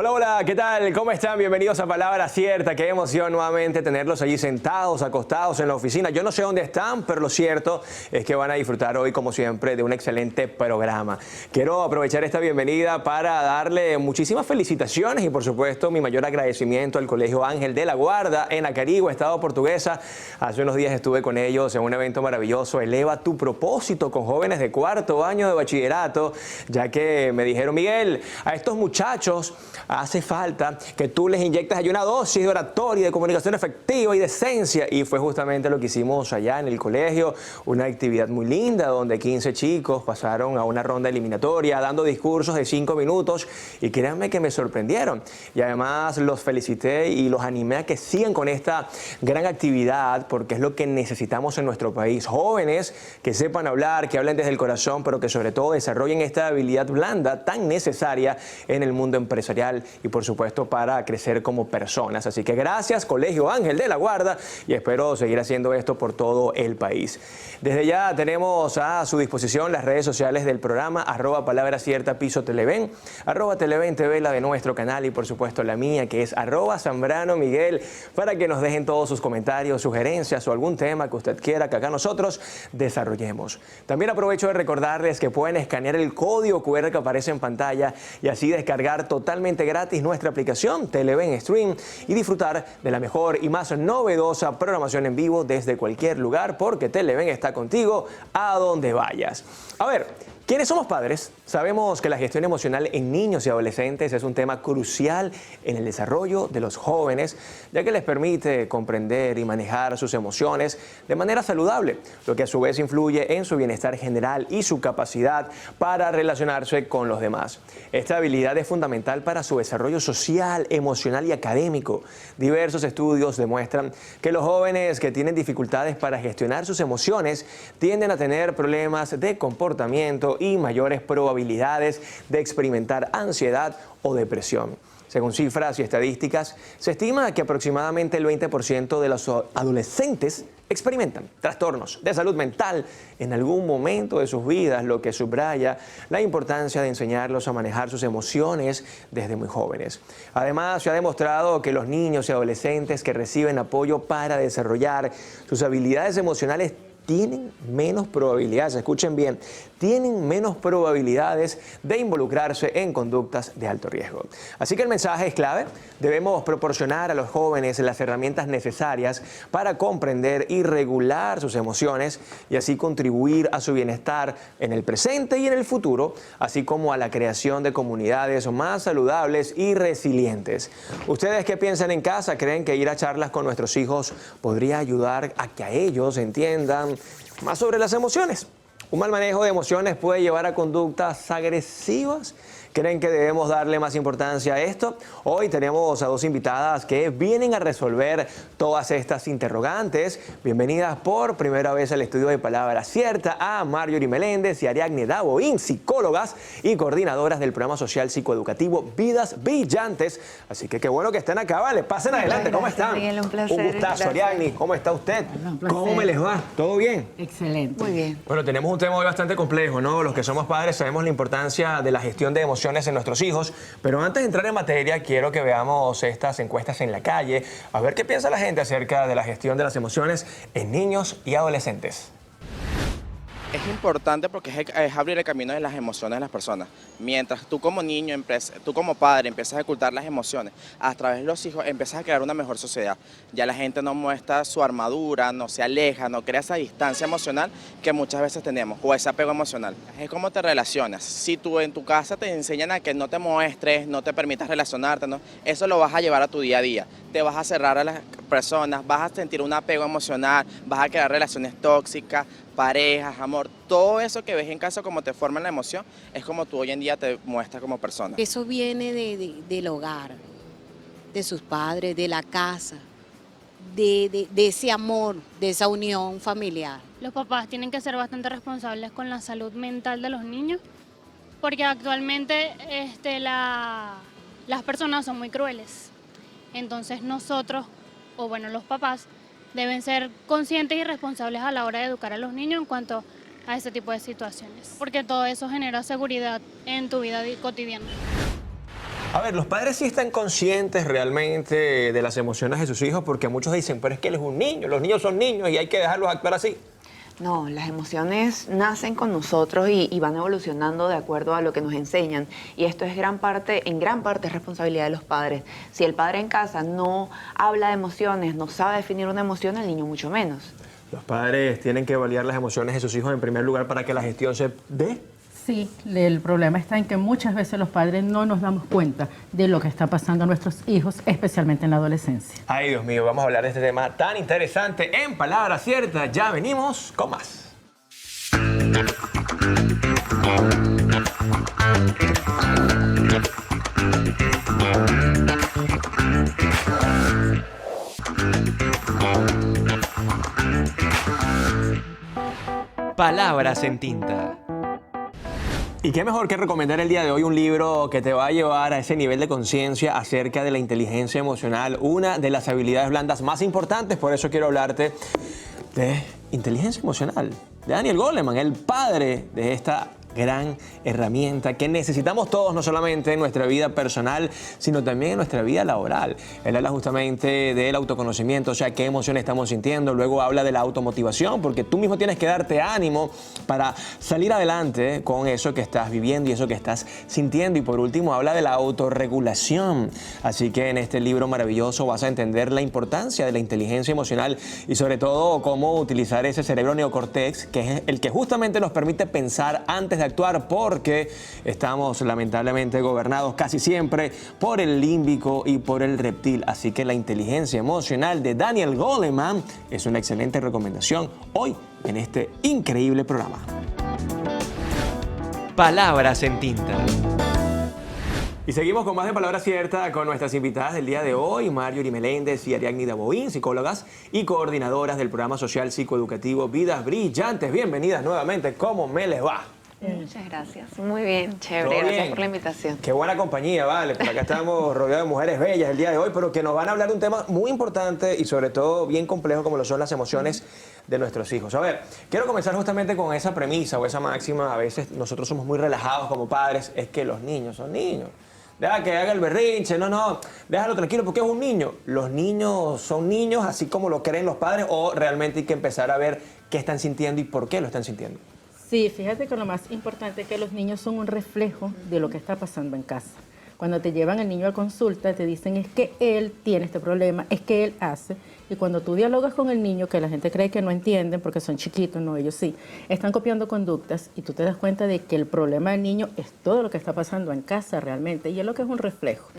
Hola, hola, ¿qué tal? ¿Cómo están? Bienvenidos a Palabra Cierta. Qué emoción nuevamente tenerlos allí sentados, acostados en la oficina. Yo no sé dónde están, pero lo cierto es que van a disfrutar hoy, como siempre, de un excelente programa. Quiero aprovechar esta bienvenida para darle muchísimas felicitaciones y, por supuesto, mi mayor agradecimiento al Colegio Ángel de la Guarda en Acarigua, Estado Portuguesa. Hace unos días estuve con ellos en un evento maravilloso, Eleva tu propósito, con jóvenes de cuarto año de bachillerato, ya que me dijeron, Miguel, a estos muchachos hace falta que tú les inyectes allí una dosis de oratoria, de comunicación efectiva y de esencia. Y fue justamente lo que hicimos allá en el colegio, una actividad muy linda donde 15 chicos pasaron a una ronda eliminatoria dando discursos de 5 minutos y créanme que me sorprendieron. Y además los felicité y los animé a que sigan con esta gran actividad porque es lo que necesitamos en nuestro país. Jóvenes que sepan hablar, que hablen desde el corazón, pero que sobre todo desarrollen esta habilidad blanda tan necesaria en el mundo empresarial y por supuesto para crecer como personas. Así que gracias Colegio Ángel de la Guarda y espero seguir haciendo esto por todo el país. Desde ya tenemos a su disposición las redes sociales del programa, @palabracierta_Televen, @Televen TV, la de nuestro canal y por supuesto la mía que es @ZambranoMiguel, para que nos dejen todos sus comentarios, sugerencias o algún tema que usted quiera que acá nosotros desarrollemos. También aprovecho de recordarles que pueden escanear el código QR que aparece en pantalla y así descargar totalmente gratis nuestra aplicación Televen Stream y disfrutar de la mejor y más novedosa programación en vivo desde cualquier lugar, porque Televen está contigo a donde vayas. A ver, ¿quiénes somos padres? Sabemos que la gestión emocional en niños y adolescentes es un tema crucial en el desarrollo de los jóvenes, ya que les permite comprender y manejar sus emociones de manera saludable, lo que a su vez influye en su bienestar general y su capacidad para relacionarse con los demás. Esta habilidad es fundamental para su desarrollo social, emocional y académico. Diversos estudios demuestran que los jóvenes que tienen dificultades para gestionar sus emociones tienden a tener problemas de comportamiento y mayores probabilidades de experimentar ansiedad o depresión. Según cifras y estadísticas, se estima que aproximadamente el 20% de los adolescentes experimentan trastornos de salud mental en algún momento de sus vidas, lo que subraya la importancia de enseñarlos a manejar sus emociones desde muy jóvenes. Además, se ha demostrado que los niños y adolescentes que reciben apoyo para desarrollar sus habilidades emocionales tienen menos probabilidades, escuchen bien, tienen menos probabilidades de involucrarse en conductas de alto riesgo. Así que el mensaje es clave. Debemos proporcionar a los jóvenes las herramientas necesarias para comprender y regular sus emociones y así contribuir a su bienestar en el presente y en el futuro, así como a la creación de comunidades más saludables y resilientes. ¿Ustedes qué piensan en casa? ¿Creen que ir a charlas con nuestros hijos podría ayudar a que a ellos entiendan más sobre las emociones? Un mal manejo de emociones puede llevar a conductas agresivas. ¿Creen que debemos darle más importancia a esto? Hoy tenemos a dos invitadas que vienen a resolver todas estas interrogantes. Bienvenidas por primera vez al estudio de Palabra Cierta a Marjorie Meléndez y Ariadne Davoín, psicólogas y coordinadoras del programa social psicoeducativo Vidas Brillantes. Así que qué bueno que estén acá, vale. Pasen adelante, ¿cómo están? Miguel, un placer. Un gustazo, Ariadne. ¿Cómo está usted? Un placer. ¿Cómo me les va? ¿Todo bien? Excelente. Muy bien. Bueno, tenemos un tema hoy bastante complejo, ¿no? Los que somos padres sabemos la importancia de la gestión de emociones en nuestros hijos, pero antes de entrar en materia quiero que veamos estas encuestas en la calle, a ver qué piensa la gente acerca de la gestión de las emociones en niños y adolescentes. Es importante porque es abrir el camino de las emociones de las personas. Mientras tú como niño, tú como padre empiezas a ocultar las emociones, a través de los hijos empiezas a crear una mejor sociedad. Ya la gente no muestra su armadura, no se aleja, no crea esa distancia emocional que muchas veces tenemos, o ese apego emocional. Es cómo te relacionas. Si tú en tu casa te enseñan a que no te muestres, no te permitas relacionarte, ¿no? Eso lo vas a llevar a tu día a día. Te vas a cerrar a las personas, vas a sentir un apego emocional, vas a crear relaciones tóxicas, parejas, amor, todo eso que ves en casa como te forma la emoción, es como tú hoy en día te muestras como persona. Eso viene del hogar, de sus padres, de la casa, de ese amor, de esa unión familiar. Los papás tienen que ser bastante responsables con la salud mental de los niños, porque actualmente las personas son muy crueles. Entonces nosotros, o bueno, los papás, deben ser conscientes y responsables a la hora de educar a los niños en cuanto a ese tipo de situaciones, porque todo eso genera seguridad en tu vida cotidiana. A ver, los padres sí están conscientes realmente de las emociones de sus hijos, porque muchos dicen, pero es que él es un niño, los niños son niños y hay que dejarlos actuar así. No, las emociones nacen con nosotros y van evolucionando de acuerdo a lo que nos enseñan. Y esto es en gran parte es responsabilidad de los padres. Si el padre en casa no habla de emociones, no sabe definir una emoción, el niño mucho menos. Los padres tienen que evaluar las emociones de sus hijos en primer lugar para que la gestión se dé. Sí, el problema está en que muchas veces los padres no nos damos cuenta de lo que está pasando a nuestros hijos, especialmente en la adolescencia. Ay, Dios mío, vamos a hablar de este tema tan interesante en Palabra Cierta. Ya venimos con más. Palabras en tinta. Y qué mejor que recomendar el día de hoy un libro que te va a llevar a ese nivel de conciencia acerca de la inteligencia emocional, una de las habilidades blandas más importantes. Por eso quiero hablarte de inteligencia emocional, de Daniel Goleman, el padre de esta gran herramienta que necesitamos todos, no solamente en nuestra vida personal, sino también en nuestra vida laboral. Él habla justamente del autoconocimiento, o sea, qué emociones estamos sintiendo. Luego habla de la automotivación, porque tú mismo tienes que darte ánimo para salir adelante con eso que estás viviendo y eso que estás sintiendo. Y por último, habla de la autorregulación. Así que en este libro maravilloso vas a entender la importancia de la inteligencia emocional y sobre todo cómo utilizar ese cerebro neocortex, que es el que justamente nos permite pensar antes de actuar, porque estamos lamentablemente gobernados casi siempre por el límbico y por el reptil. Así que la inteligencia emocional de Daniel Goleman es una excelente recomendación hoy en este increíble programa. Palabras en tinta. Y seguimos con más de Palabra Cierta con nuestras invitadas del día de hoy, Marjorie Meléndez y Ariadne Daboín, psicólogas y coordinadoras del programa social psicoeducativo Vidas Brillantes. Bienvenidas nuevamente. ¿Cómo me les va? Muchas gracias. Muy bien, chévere. ¿Todo Gracias bien? por la invitación. Qué buena compañía, vale. Por acá estamos rodeados de mujeres bellas el día de hoy, pero que nos van a hablar de un tema muy importante y sobre todo bien complejo como lo son las emociones de nuestros hijos. A ver, quiero comenzar justamente con esa premisa o esa máxima. A veces nosotros somos muy relajados como padres, es que los niños son niños. Deja que haga el berrinche, no, déjalo tranquilo porque es un niño. Los niños son niños así como lo creen los padres, o realmente hay que empezar a ver qué están sintiendo y por qué lo están sintiendo. Sí, fíjate que lo más importante es que los niños son un reflejo de lo que está pasando en casa. Cuando te llevan al niño a consulta, te dicen es que él tiene este problema, es que él hace. Y cuando tú dialogas con el niño, que la gente cree que no entienden porque son chiquitos, no, ellos sí, están copiando conductas y tú te das cuenta de que el problema del niño es todo lo que está pasando en casa realmente y es lo que es un reflejo.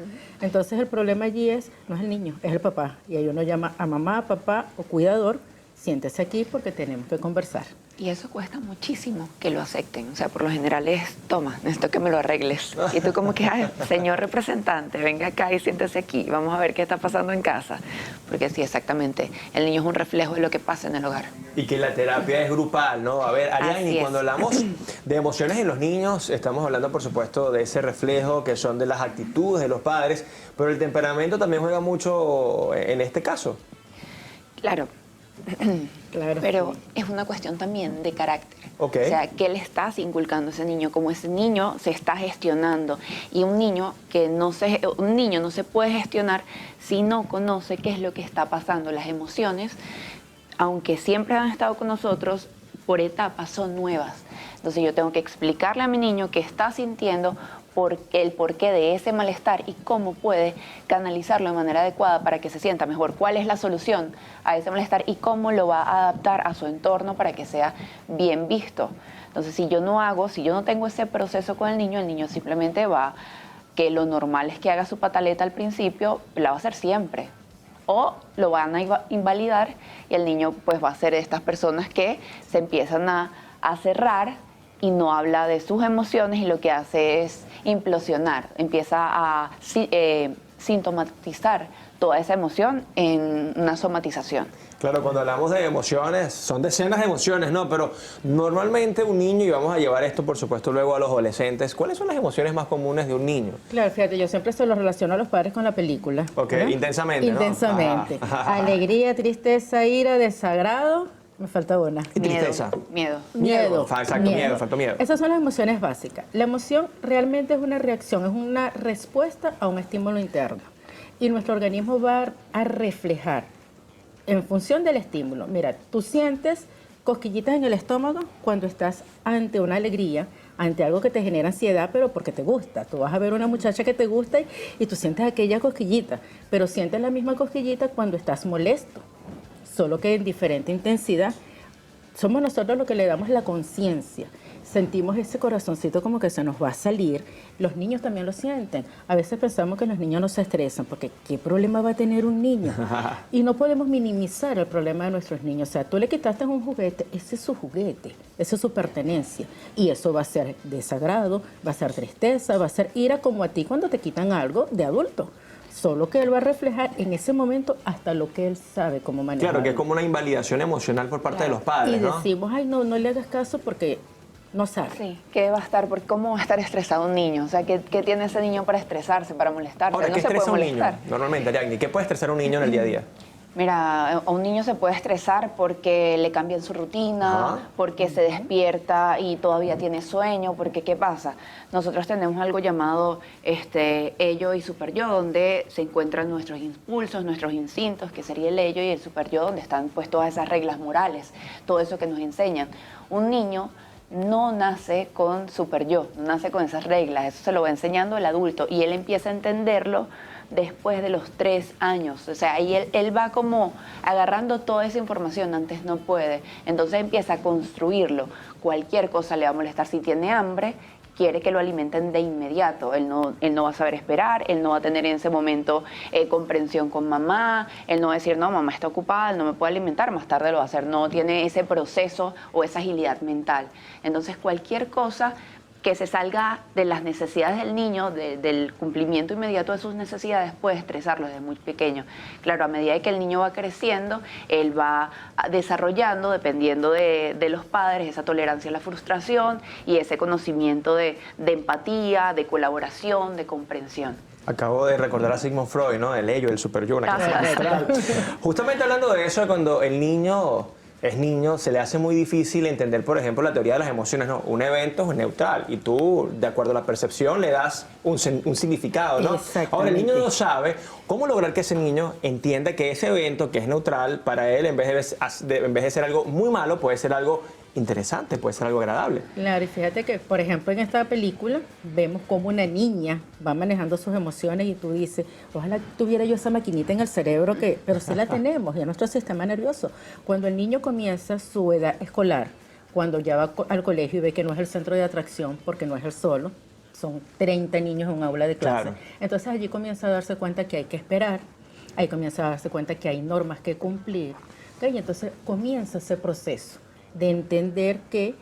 Entonces el problema allí no es el niño, es el papá. Y ahí uno llama a mamá, papá o cuidador, siéntese aquí porque tenemos que conversar. Y eso cuesta muchísimo que lo acepten. O sea, por lo general es, toma, necesito que me lo arregles. Y tú como que, ay, señor representante, venga acá y siéntese aquí. Vamos a ver qué está pasando en casa. Porque sí, exactamente, el niño es un reflejo de lo que pasa en el hogar. Y que la terapia es grupal, ¿no? A ver, Ariadne, Así es. cuando hablamos de emociones en los niños, estamos hablando, por supuesto, de ese reflejo que son de las actitudes de los padres, pero el temperamento también juega mucho en este caso. Claro. Claro. Pero es una cuestión también de carácter. Ok. O sea, ¿qué le estás inculcando a ese niño? Como ese niño se está gestionando. Y un niño no se puede gestionar si no conoce qué es lo que está pasando. Las emociones, aunque siempre han estado con nosotros, por etapas son nuevas. Entonces yo tengo que explicarle a mi niño qué está sintiendo, el porqué de ese malestar y cómo puede canalizarlo de manera adecuada para que se sienta mejor, cuál es la solución a ese malestar y cómo lo va a adaptar a su entorno para que sea bien visto. Entonces, si yo no tengo ese proceso con el niño simplemente que lo normal es que haga su pataleta al principio, la va a hacer siempre. O lo van a invalidar y el niño pues va a ser de estas personas que se empiezan a cerrar y no habla de sus emociones y lo que hace es implosionar, empieza a sintomatizar toda esa emoción en una somatización. Claro, cuando hablamos de emociones, son decenas de emociones, ¿no? Pero normalmente un niño, y vamos a llevar esto, por supuesto, luego a los adolescentes, ¿cuáles son las emociones más comunes de un niño? Claro, fíjate, yo siempre se lo relaciono a los padres con la película. Ok, ¿verdad? intensamente, ¿no? Intensamente. Ajá. Alegría, tristeza, ira, desagrado Me falta una. Y tristeza. Miedo. Miedo. Exacto, miedo, faltó miedo. Esas son las emociones básicas. La emoción realmente es una reacción, es una respuesta a un estímulo interno. Y nuestro organismo va a reflejar en función del estímulo. Mira, tú sientes cosquillitas en el estómago cuando estás ante una alegría, ante algo que te genera ansiedad, pero porque te gusta. Tú vas a ver una muchacha que te gusta y tú sientes aquella cosquillita, pero sientes la misma cosquillita cuando estás molesto, solo que en diferente intensidad. Somos nosotros los que le damos la conciencia. Sentimos ese corazoncito como que se nos va a salir. Los niños también lo sienten. A veces pensamos que los niños no se estresan, porque ¿qué problema va a tener un niño? Y no podemos minimizar el problema de nuestros niños. O sea, tú le quitaste un juguete, ese es su juguete, esa es su pertenencia. Y eso va a ser desagrado, va a ser tristeza, va a ser ira, como a ti cuando te quitan algo de adulto. Solo que él va a reflejar en ese momento hasta lo que él sabe cómo manejar. Claro, que es como una invalidación emocional por parte de los padres, Y ¿no? decimos, ay, no le hagas caso porque no sabe. Sí, ¿qué va a estar? ¿Cómo va a estar estresado un niño? O sea, ¿qué tiene ese niño para estresarse, para molestarse? Ahora, No ¿qué se puede estresa un niño? molestar. Normalmente, Ariadne, ¿qué puede estresar a un niño en el día a día? Mira, a un niño se puede estresar porque le cambian su rutina, Ajá. porque se despierta y todavía tiene sueño, porque ¿qué pasa? Nosotros tenemos algo llamado ello y superyo, donde se encuentran nuestros impulsos, nuestros instintos, que sería el ello, y el superyo, donde están pues todas esas reglas morales, todo eso que nos enseñan. Un niño no nace con superyo, no nace con esas reglas, eso se lo va enseñando el adulto y él empieza a entenderlo después de los 3 años. O sea, ahí él va como agarrando toda esa información, antes no puede. Entonces empieza a construirlo. Cualquier cosa le va a molestar. Si tiene hambre, quiere que lo alimenten de inmediato. Él no va a saber esperar, él no va a tener en ese momento comprensión con mamá, él no va a decir, no, mamá está ocupada, él no me puede alimentar, más tarde lo va a hacer. No tiene ese proceso o esa agilidad mental. Entonces, cualquier cosa que se salga de las necesidades del niño, del cumplimiento inmediato de sus necesidades, puede estresarlo desde muy pequeño. Claro, a medida que el niño va creciendo, él va desarrollando, dependiendo de los padres, esa tolerancia a la frustración y ese conocimiento de empatía, de colaboración, de comprensión. Acabo de recordar a Sigmund Freud, ¿no? El ello, el superyo, una cosa Ajá. magistral. Justamente hablando de eso, cuando el niño es niño, se le hace muy difícil entender, por ejemplo, la teoría de las emociones, ¿no? Un evento es neutral y tú, de acuerdo a la percepción, le das un significado, ¿no? Exactamente. Ahora, el niño no sabe cómo lograr que ese niño entienda que ese evento, que es neutral, para él, en vez de ser algo muy malo, puede ser algo interesante, puede ser algo agradable. Claro, y fíjate que, por ejemplo, en esta película vemos cómo una niña va manejando sus emociones y tú dices, ojalá tuviera yo esa maquinita en el cerebro, pero sí la tenemos, y en nuestro sistema nervioso. Cuando el niño comienza su edad escolar, cuando ya va al colegio y ve que no es el centro de atracción, porque no es el solo, son 30 niños en un aula de clase, Claro. entonces allí comienza a darse cuenta que hay que esperar, ahí comienza a darse cuenta que hay normas que cumplir, ¿ok? Y entonces comienza ese proceso de entender que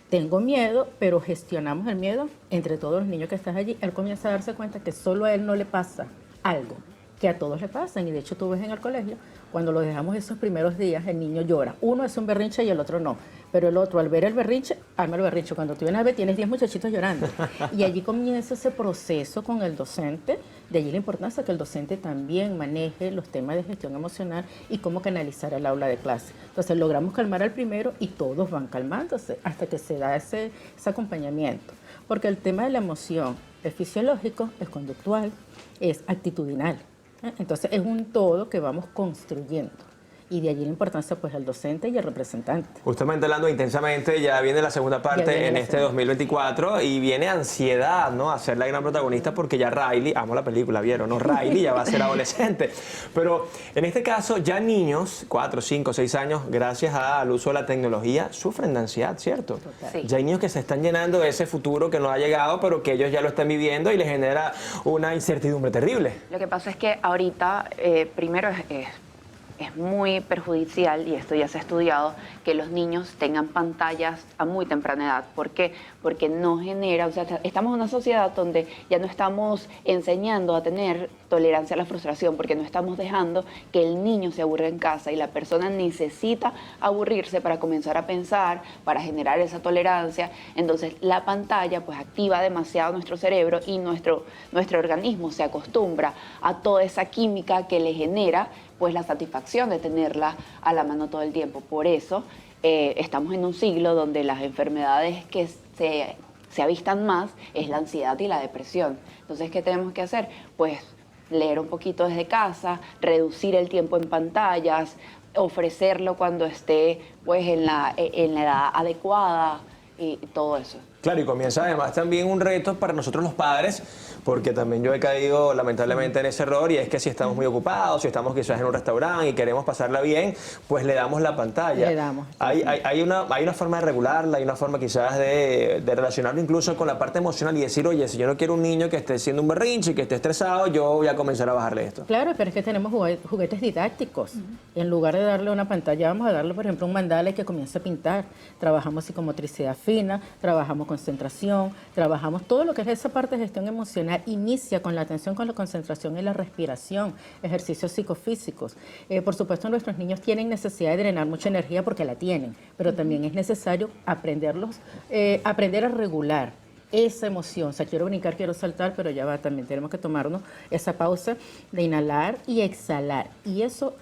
tengo miedo, pero gestionamos el miedo entre todos los niños que están allí. Él comienza a darse cuenta que solo a él no le pasa algo, que a todos le pasan. Y de hecho tú ves en el colegio, cuando lo dejamos esos primeros días, el niño llora. Uno es un berrinche y el otro no. Pero el otro, al ver el berrinche, arma el berrinche. Cuando tú vienes a ver, tienes 10 muchachitos llorando. Y allí comienza ese proceso con el docente. De allí la importancia que el docente también maneje los temas de gestión emocional y cómo canalizar el aula de clase. Entonces logramos calmar al primero y todos van calmándose hasta que se da ese acompañamiento. Porque el tema de la emoción es fisiológico, es conductual, es actitudinal. Entonces es un todo que vamos construyendo. Y de allí la importancia pues el docente y el representante. Justamente hablando intensamente, ya viene la segunda parte en este 2024 y viene ansiedad, ¿no? A ser la gran protagonista porque ya Riley, amo la película, ¿vieron? ¿No? Riley ya va a ser adolescente. Pero en este caso ya niños, 4, 5, 6 años, gracias al uso de la tecnología, sufren de ansiedad, ¿cierto? Sí. Ya hay niños que se están llenando de ese futuro que no ha llegado, pero que ellos ya lo están viviendo y les genera una incertidumbre terrible. Lo que pasa es que ahorita, primero es muy perjudicial, y esto ya se ha estudiado, que los niños tengan pantallas a muy temprana edad. ¿Por qué? Porque no genera, o sea, estamos en una sociedad donde ya no estamos enseñando a tener tolerancia a la frustración, porque no estamos dejando que el niño se aburra en casa y la persona necesita aburrirse para comenzar a pensar, para generar esa tolerancia. Entonces la pantalla pues activa demasiado nuestro cerebro y nuestro organismo se acostumbra a toda esa química que le genera pues la satisfacción de tenerla a la mano todo el tiempo. Por eso estamos en un siglo donde las enfermedades que se avistan más es la ansiedad y la depresión. Entonces, ¿qué tenemos que hacer? Pues leer un poquito desde casa, reducir el tiempo en pantallas, ofrecerlo cuando esté pues en la edad adecuada y todo eso. Claro, y comienza además también un reto para nosotros los padres, porque también yo he caído lamentablemente en ese error, y es que si estamos muy ocupados, si estamos quizás en un restaurante y queremos pasarla bien, pues le damos la pantalla. Le damos. Hay una forma de regularla, hay una forma quizás de relacionarlo incluso con la parte emocional y decir, oye, si yo no quiero un niño que esté siendo un berrinche y que esté estresado, yo voy a comenzar a bajarle esto. Claro, pero es que tenemos juguetes didácticos. En lugar de darle una pantalla, vamos a darle, por ejemplo, un mandala que comience a pintar. Trabajamos psicomotricidad fina, trabajamos concentración, trabajamos todo lo que es esa parte de gestión emocional. Inicia con la atención, con la concentración y la respiración, ejercicios psicofísicos. Por supuesto, nuestros niños tienen necesidad de drenar mucha energía porque la tienen, pero también es necesario aprender a regular esa emoción. O sea, quiero brincar, quiero saltar, pero ya va, también tenemos que tomarnos esa pausa de inhalar y exhalar. Y eso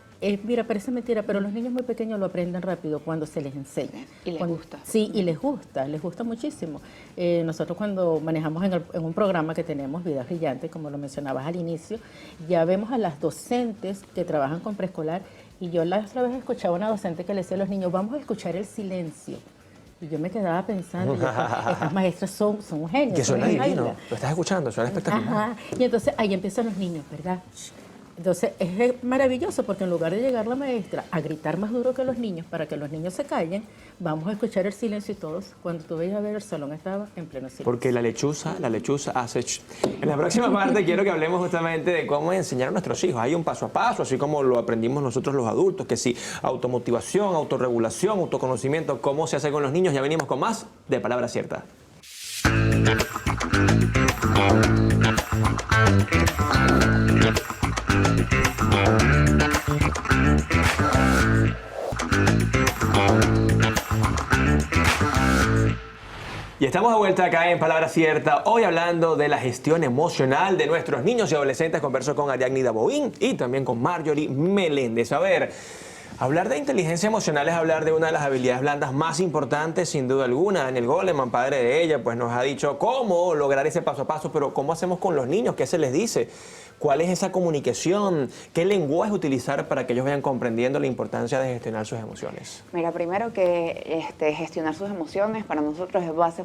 mira, parece mentira, pero los niños muy pequeños lo aprenden rápido cuando se les enseña. Y les gusta. Sí, y les gusta muchísimo. Nosotros cuando manejamos en un programa que tenemos, Vidas Brillantes, como lo mencionabas al inicio, ya vemos a las docentes que trabajan con preescolar, y yo la otra vez escuchaba a una docente que le decía a los niños, vamos a escuchar el silencio. Y yo me quedaba pensando, estas maestras son genios. Que suena divino, lo estás escuchando, suena espectacular. Ajá. Y entonces ahí empiezan los niños, ¿verdad? Entonces es maravilloso porque en lugar de llegar la maestra a gritar más duro que los niños para que los niños se callen, vamos a escuchar el silencio y todos, cuando tú veías a ver, el salón estaba en pleno silencio. Porque la lechuza hace... En la próxima parte quiero que hablemos justamente de cómo enseñar a nuestros hijos. Hay un paso a paso, así como lo aprendimos nosotros los adultos, que sí, automotivación, autorregulación, autoconocimiento, cómo se hace con los niños. Ya venimos con más de Palabra Cierta. Y estamos de vuelta acá en Palabra Cierta, hoy hablando de la gestión emocional de nuestros niños y adolescentes. Converso con Ariadne Daboín y también con Marjorie Meléndez. A ver, hablar de inteligencia emocional es hablar de una de las habilidades blandas más importantes, sin duda alguna. Daniel Goleman, padre de ella, pues nos ha dicho cómo lograr ese paso a paso, pero ¿cómo hacemos con los niños? ¿Qué se les dice? ¿Cuál es esa comunicación? ¿Qué lenguaje utilizar para que ellos vayan comprendiendo la importancia de gestionar sus emociones? Mira, primero que gestionar sus emociones para nosotros es base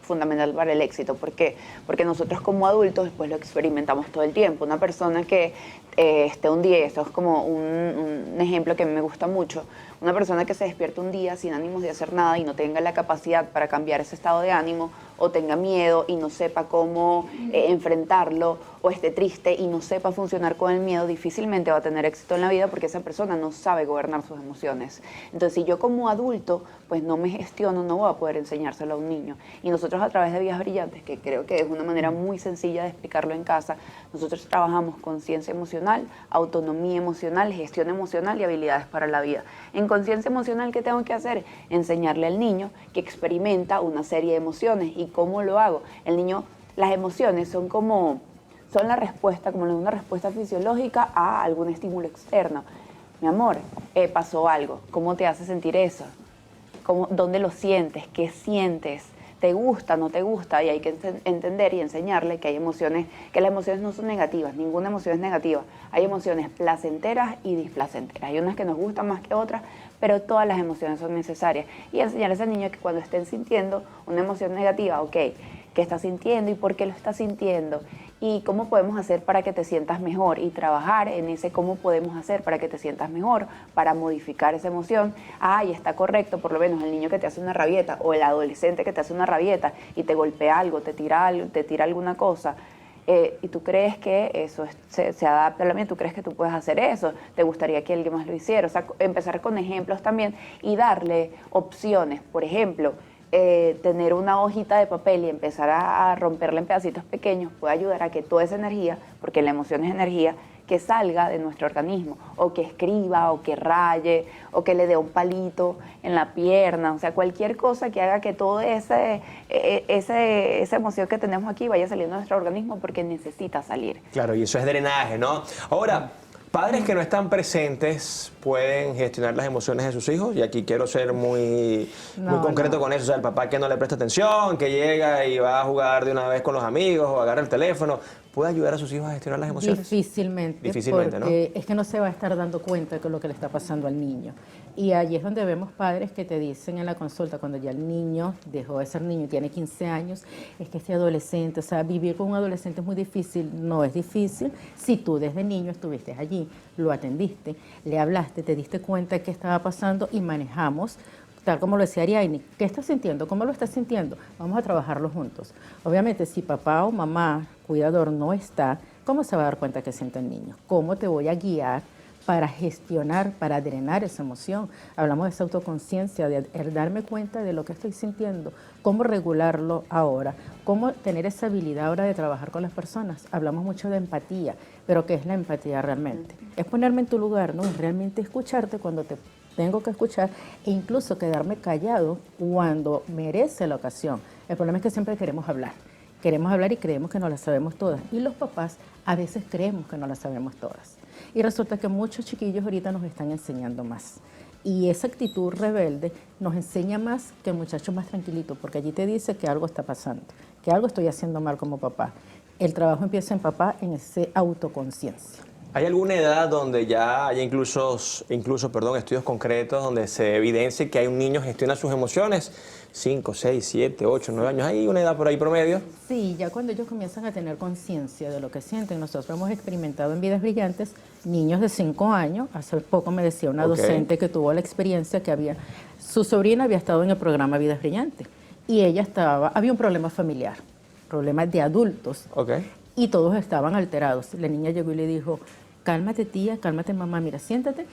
fundamental para el éxito. ¿Por qué? Porque nosotros como adultos después lo experimentamos todo el tiempo. Una persona que esté un día, esto es como un ejemplo que a mí me gusta mucho, una persona que se despierta un día sin ánimos de hacer nada y no tenga la capacidad para cambiar ese estado de ánimo, o tenga miedo y no sepa cómo enfrentarlo, o esté triste y no sepa funcionar con el miedo, difícilmente va a tener éxito en la vida porque esa persona no sabe gobernar sus emociones. Entonces, si yo como adulto pues no me gestiono, no voy a poder enseñárselo a un niño. Y nosotros a través de Vidas Brillantes, que creo que es una manera muy sencilla de explicarlo en casa, nosotros trabajamos conciencia emocional, autonomía emocional, gestión emocional y habilidades para la vida. En conciencia emocional, ¿qué tengo que hacer? Enseñarle al niño que experimenta una serie de emociones. ¿Y cómo lo hago? El niño, las emociones son la respuesta, como una respuesta fisiológica a algún estímulo externo. Mi amor, pasó algo. ¿Cómo te hace sentir eso? ¿Dónde lo sientes? ¿Qué sientes? ¿Te gusta? ¿No te gusta? Y hay que entender y enseñarle que hay emociones, que las emociones no son negativas, ninguna emoción es negativa. Hay emociones placenteras y displacenteras. Hay unas que nos gustan más que otras, pero todas las emociones son necesarias. Y enseñarles al niño que cuando estén sintiendo una emoción negativa, ok, ¿qué está sintiendo y por qué lo está sintiendo? Y cómo podemos hacer para que te sientas mejor, y trabajar en ese cómo podemos hacer para que te sientas mejor, para modificar esa emoción. Y está correcto, por lo menos el niño que te hace una rabieta o el adolescente que te hace una rabieta y te golpea algo, te tira alguna cosa, y tú crees que eso se adapta a la mía, tú crees que tú puedes hacer eso, te gustaría que alguien más lo hiciera. O sea, empezar con ejemplos también y darle opciones. Por ejemplo, tener una hojita de papel y empezar a romperla en pedacitos pequeños puede ayudar a que toda esa energía, porque la emoción es energía, que salga de nuestro organismo, o que escriba, o que raye, o que le dé un palito en la pierna, o sea, cualquier cosa que haga que toda esa emoción que tenemos aquí vaya saliendo de nuestro organismo porque necesita salir. Claro, y eso es drenaje, ¿no? Ahora, Padres que no están presentes pueden gestionar las emociones de sus hijos, y aquí quiero ser muy concreto con eso. O sea, el papá que no le presta atención, que llega y va a jugar de una vez con los amigos o agarra el teléfono, ¿puede ayudar a sus hijos a gestionar las emociones? Difícilmente, porque es que no se va a estar dando cuenta de lo que le está pasando al niño. Y allí es donde vemos padres que te dicen en la consulta, cuando ya el niño dejó de ser niño y tiene 15 años, es que este adolescente, o sea, vivir con un adolescente es muy difícil. No es difícil si tú desde niño estuviste allí, lo atendiste, le hablaste, te diste cuenta de qué estaba pasando y manejamos, tal como lo decía Ariadne, ¿qué estás sintiendo? ¿Cómo lo estás sintiendo? Vamos a trabajarlo juntos. Obviamente, si papá o mamá, cuidador, no está, ¿cómo se va a dar cuenta que siente el niño? ¿Cómo te voy a guiar para gestionar, para drenar esa emoción? Hablamos de esa autoconciencia, de darme cuenta de lo que estoy sintiendo, cómo regularlo ahora, cómo tener esa habilidad ahora de trabajar con las personas. Hablamos mucho de empatía, pero ¿qué es la empatía realmente? Es ponerme en tu lugar, ¿no? Es realmente escucharte cuando te tengo que escuchar e incluso quedarme callado cuando merece la ocasión. El problema es que siempre queremos hablar y creemos que no las sabemos todas. Y los papás a veces creemos que no las sabemos todas. Y resulta que muchos chiquillos ahorita nos están enseñando más. Y esa actitud rebelde nos enseña más que el muchacho más tranquilito, porque allí te dice que algo está pasando, que algo estoy haciendo mal como papá. El trabajo empieza en papá, en esa autoconciencia. ¿Hay alguna edad donde ya haya incluso estudios concretos donde se evidencie que hay un niño que gestiona sus emociones? 5, 6, 7, 8, 9 años. ¿Hay una edad por ahí promedio? Sí, ya cuando ellos comienzan a tener conciencia de lo que sienten. Nosotros hemos experimentado en Vidas Brillantes niños de 5 años. Hace poco me decía una docente que tuvo la experiencia que su sobrina había estado en el programa Vidas Brillantes y ella había un problema familiar, problemas de adultos. Y todos estaban alterados. La niña llegó y le dijo: cálmate tía, cálmate mamá, mira, siéntate,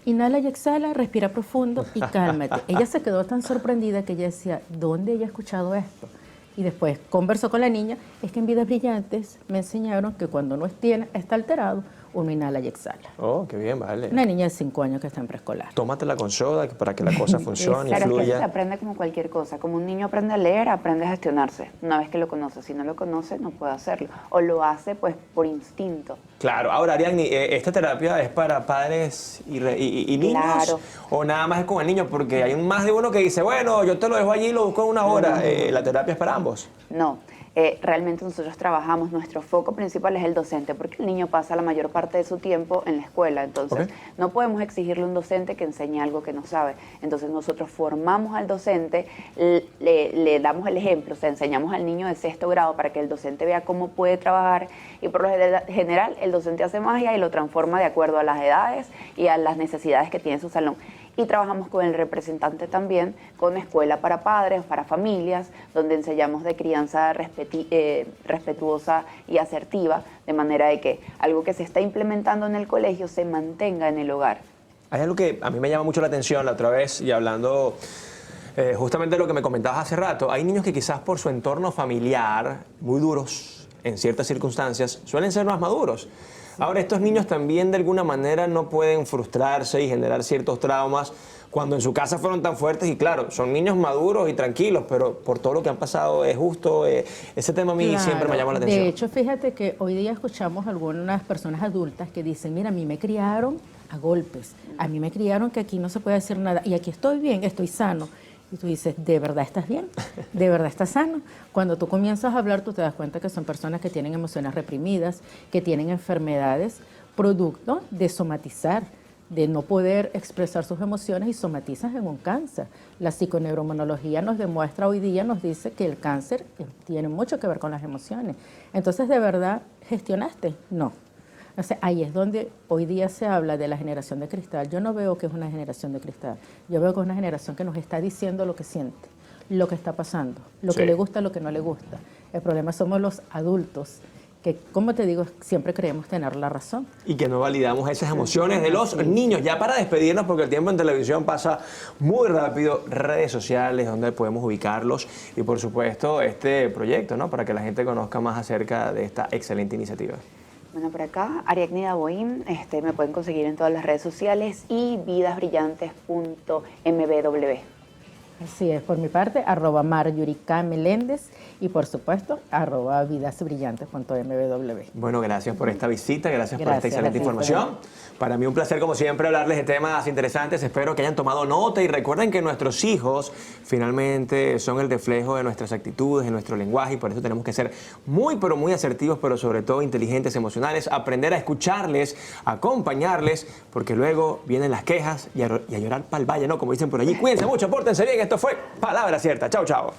inhala y exhala, respira profundo y cálmate. Ella se quedó tan sorprendida que ella decía, ¿dónde ella ha escuchado esto? Y después conversó con la niña, es que en Vidas Brillantes me enseñaron que cuando uno está alterado, uno inhala y exhala. Oh, qué bien, vale. Una niña de 5 años que está en preescolar. Tómatela con soda para que la cosa funcione y Claro, fluya. es que eso se aprende como cualquier cosa. Como un niño aprende a leer, aprende a gestionarse. Una vez que lo conoce, si no lo conoce, no puede hacerlo. O lo hace pues por instinto. Claro. Ahora, Ariadne, ¿esta terapia es para padres y niños? Claro. ¿O nada más es con el niño? Porque hay más de uno que dice, bueno, yo te lo dejo allí y lo busco en una hora. ¿La terapia es para ambos? No. Realmente nosotros trabajamos, nuestro foco principal es el docente, porque el niño pasa la mayor parte de su tiempo en la escuela, entonces no podemos exigirle a un docente que enseñe algo que no sabe. Entonces nosotros formamos al docente, le damos el ejemplo, o sea, enseñamos al niño de 6º grado para que el docente vea cómo puede trabajar, y por lo general el docente hace magia y lo transforma de acuerdo a las edades y a las necesidades que tiene su salón. Y trabajamos con el representante también, con escuela para padres, para familias, donde enseñamos de crianza respetuosa y asertiva, de manera de que algo que se está implementando en el colegio se mantenga en el hogar. Hay algo que a mí me llama mucho la atención la otra vez, y hablando justamente de lo que me comentabas hace rato, hay niños que quizás por su entorno familiar, muy duros en ciertas circunstancias, suelen ser más maduros. Ahora, estos niños también de alguna manera no pueden frustrarse y generar ciertos traumas cuando en su casa fueron tan fuertes, y claro, son niños maduros y tranquilos, pero por todo lo que han pasado es justo, ese tema a mí siempre me llama la atención. De hecho, fíjate que hoy día escuchamos a algunas personas adultas que dicen, mira, a mí me criaron a golpes, a mí me criaron que aquí no se puede decir nada y aquí estoy bien, estoy sano. Y tú dices, ¿de verdad estás bien? ¿De verdad estás sano? Cuando tú comienzas a hablar, tú te das cuenta que son personas que tienen emociones reprimidas, que tienen enfermedades, producto de somatizar, de no poder expresar sus emociones y somatizan en un cáncer. La psiconeuroinmunología nos demuestra hoy día, nos dice que el cáncer tiene mucho que ver con las emociones. Entonces, ¿de verdad gestionaste? No. O sea, ahí es donde hoy día se habla de la generación de cristal. Yo no veo que es una generación de cristal. Yo veo que es una generación que nos está diciendo lo que siente, lo que está pasando, lo que le gusta, lo que no le gusta. El problema somos los adultos, que, como te digo, siempre creemos tener la razón. Y que no validamos esas emociones de los niños. Ya para despedirnos, porque el tiempo en televisión pasa muy rápido, redes sociales, donde podemos ubicarlos, y por supuesto este proyecto, ¿no? Para que la gente conozca más acerca de esta excelente iniciativa. Bueno, por acá, Ariadne Daboim, me pueden conseguir en todas las redes sociales y vidasbrillantes.mbw. Así es, por mi parte, @MarjorieK Meléndez y por supuesto, @vidasbrillantes.mw. Bueno, gracias por esta visita, gracias por esta Gracias, excelente gracias. información. Para mí un placer, como siempre, hablarles de temas interesantes. Espero que hayan tomado nota y recuerden que nuestros hijos finalmente son el reflejo de nuestras actitudes, de nuestro lenguaje y por eso tenemos que ser muy, pero muy asertivos, pero sobre todo inteligentes, emocionales, aprender a escucharles, acompañarles, porque luego vienen las quejas y a llorar pa'l valle, ¿no? Como dicen por allí. Cuídense mucho, pórtense bien. Esto fue Palabra Cierta. Chao, chao.